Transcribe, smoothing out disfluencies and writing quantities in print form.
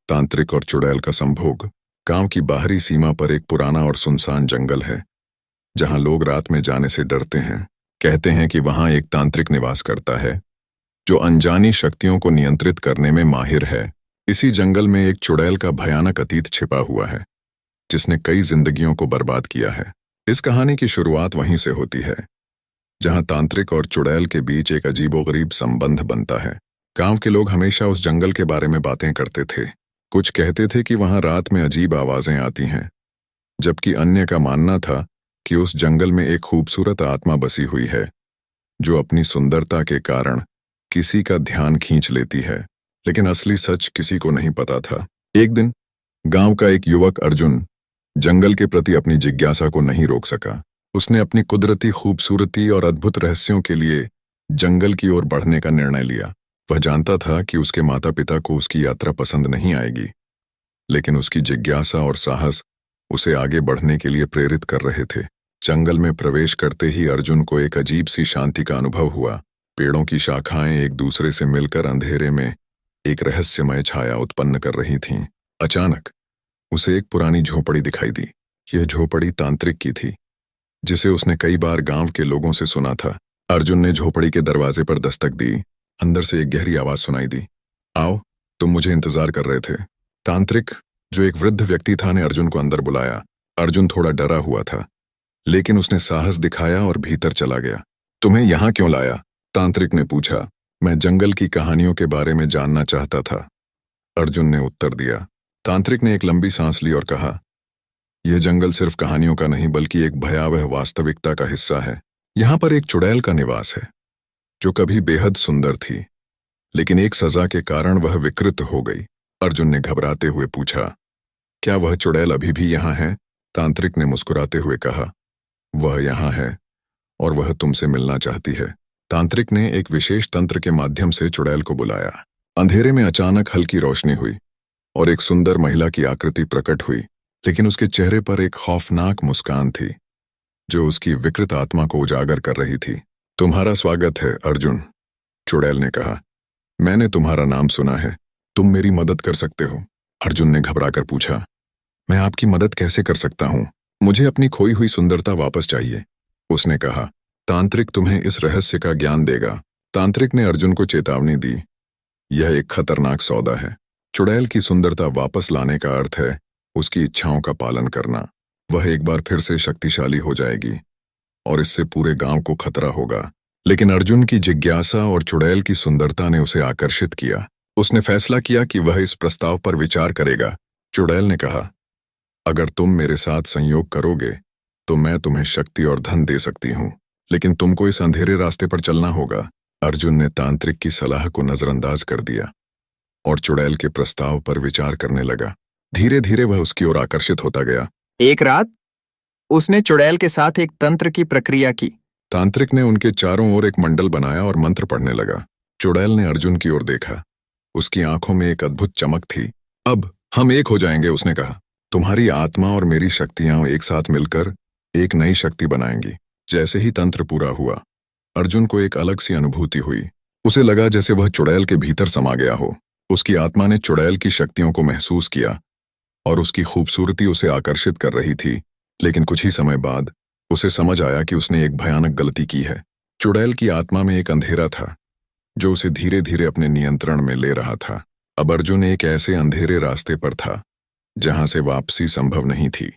तांत्रिक और चुड़ैल का संभोग। गांव की बाहरी सीमा पर एक पुराना और सुनसान जंगल है, जहां लोग रात में जाने से डरते हैं। कहते हैं कि वहां एक तांत्रिक निवास करता है, जो अनजानी शक्तियों को नियंत्रित करने में माहिर है। इसी जंगल में एक चुड़ैल का भयानक अतीत छिपा हुआ है, जिसने कई जिंदगियों को बर्बाद किया है। इस कहानी की शुरुआत वहीं से होती है, जहां तांत्रिक और चुड़ैल के बीच एक अजीबोगरीब संबंध बनता है। गांव के लोग हमेशा उस जंगल के बारे में बातें करते थे। कुछ कहते थे कि वहां रात में अजीब आवाजें आती हैं, जबकि अन्य का मानना था कि उस जंगल में एक खूबसूरत आत्मा बसी हुई है, जो अपनी सुंदरता के कारण किसी का ध्यान खींच लेती है। लेकिन असली सच किसी को नहीं पता था। एक दिन गांव का एक युवक अर्जुन जंगल के प्रति अपनी जिज्ञासा को नहीं रोक सका। उसने अपनी कुदरती खूबसूरती और अद्भुत रहस्यों के लिए जंगल की ओर बढ़ने का निर्णय लिया। वह जानता था कि उसके माता पिता को उसकी यात्रा पसंद नहीं आएगी, लेकिन उसकी जिज्ञासा और साहस उसे आगे बढ़ने के लिए प्रेरित कर रहे थे। जंगल में प्रवेश करते ही अर्जुन को एक अजीब सी शांति का अनुभव हुआ। पेड़ों की शाखाएं एक दूसरे से मिलकर अंधेरे में एक रहस्यमय छाया उत्पन्न कर रही थीं। अचानक उसे एक पुरानी झोपड़ी दिखाई दी। यह झोपड़ी तांत्रिक की थी, जिसे उसने कई बार गांव के लोगों से सुना था। अर्जुन ने झोपड़ी के दरवाजे पर दस्तक दी। अंदर से एक गहरी आवाज सुनाई दी, आओ, तुम मुझे इंतजार कर रहे थे। तांत्रिक, जो एक वृद्ध व्यक्ति था, ने अर्जुन को अंदर बुलाया। अर्जुन थोड़ा डरा हुआ था, लेकिन उसने साहस दिखाया और भीतर चला गया। तुम्हें यहां क्यों लाया? तांत्रिक ने पूछा। मैं जंगल की कहानियों के बारे में जानना चाहता था, अर्जुन ने उत्तर दिया। तांत्रिक ने एक लंबी सांस ली और कहा, यह जंगल सिर्फ कहानियों का नहीं, बल्कि एक भयावह वास्तविकता का हिस्सा है। यहां पर एक चुड़ैल का निवास है, जो कभी बेहद सुंदर थी, लेकिन एक सजा के कारण वह विकृत हो गई। अर्जुन ने घबराते हुए पूछा, क्या वह चुड़ैल अभी भी यहाँ है? तांत्रिक ने मुस्कुराते हुए कहा, वह यहाँ है और वह तुमसे मिलना चाहती है। तांत्रिक ने एक विशेष तंत्र के माध्यम से चुड़ैल को बुलाया। अंधेरे में अचानक हल्की रोशनी हुई और एक सुंदर महिला की आकृति प्रकट हुई, लेकिन उसके चेहरे पर एक खौफनाक मुस्कान थी, जो उसकी विकृत आत्मा को उजागर कर रही थी। तुम्हारा स्वागत है अर्जुन, चुड़ैल ने कहा। मैंने तुम्हारा नाम सुना है, तुम मेरी मदद कर सकते हो। अर्जुन ने घबराकर पूछा, मैं आपकी मदद कैसे कर सकता हूं? मुझे अपनी खोई हुई सुंदरता वापस चाहिए, उसने कहा। तांत्रिक तुम्हें इस रहस्य का ज्ञान देगा। तांत्रिक ने अर्जुन को चेतावनी दी, यह एक खतरनाक सौदा है। चुड़ैल की सुंदरता वापस लाने का अर्थ है उसकी इच्छाओं का पालन करना। वह एक बार फिर से शक्तिशाली हो जाएगी और इससे पूरे गांव को खतरा होगा। लेकिन अर्जुन की जिज्ञासा और चुड़ैल की सुंदरता ने उसे आकर्षित किया। उसने फैसला किया कि वह इस प्रस्ताव पर विचार करेगा। चुड़ैल ने कहा, अगर तुम मेरे साथ संयोग करोगे तो मैं तुम्हें शक्ति और धन दे सकती हूँ, लेकिन तुमको इस अंधेरे रास्ते पर चलना होगा। अर्जुन ने तांत्रिक की सलाह को नजरअंदाज कर दिया और चुड़ैल के प्रस्ताव पर विचार करने लगा। धीरे धीरे वह उसकी ओर आकर्षित होता गया। एक रात उसने चुड़ैल के साथ एक तंत्र की प्रक्रिया की। तांत्रिक ने उनके चारों ओर एक मंडल बनाया और मंत्र पढ़ने लगा। चुड़ैल ने अर्जुन की ओर देखा। उसकी आंखों में एक अद्भुत चमक थी। अब हम एक हो जाएंगे, उसने कहा। तुम्हारी आत्मा और मेरी शक्तियां एक साथ मिलकर एक नई शक्ति बनाएंगी। जैसे ही तंत्र पूरा हुआ, अर्जुन को एक अलग सी अनुभूति हुई। उसे लगा जैसे वह चुड़ैल के भीतर समा गया हो। उसकी आत्मा ने चुड़ैल की शक्तियों को महसूस किया और उसकी खूबसूरती उसे आकर्षित कर रही थी। लेकिन कुछ ही समय बाद उसे समझ आया कि उसने एक भयानक गलती की है। चुड़ैल की आत्मा में एक अंधेरा था, जो उसे धीरे धीरे अपने नियंत्रण में ले रहा था। अब अर्जुन एक ऐसे अंधेरे रास्ते पर था, जहां से वापसी संभव नहीं थी।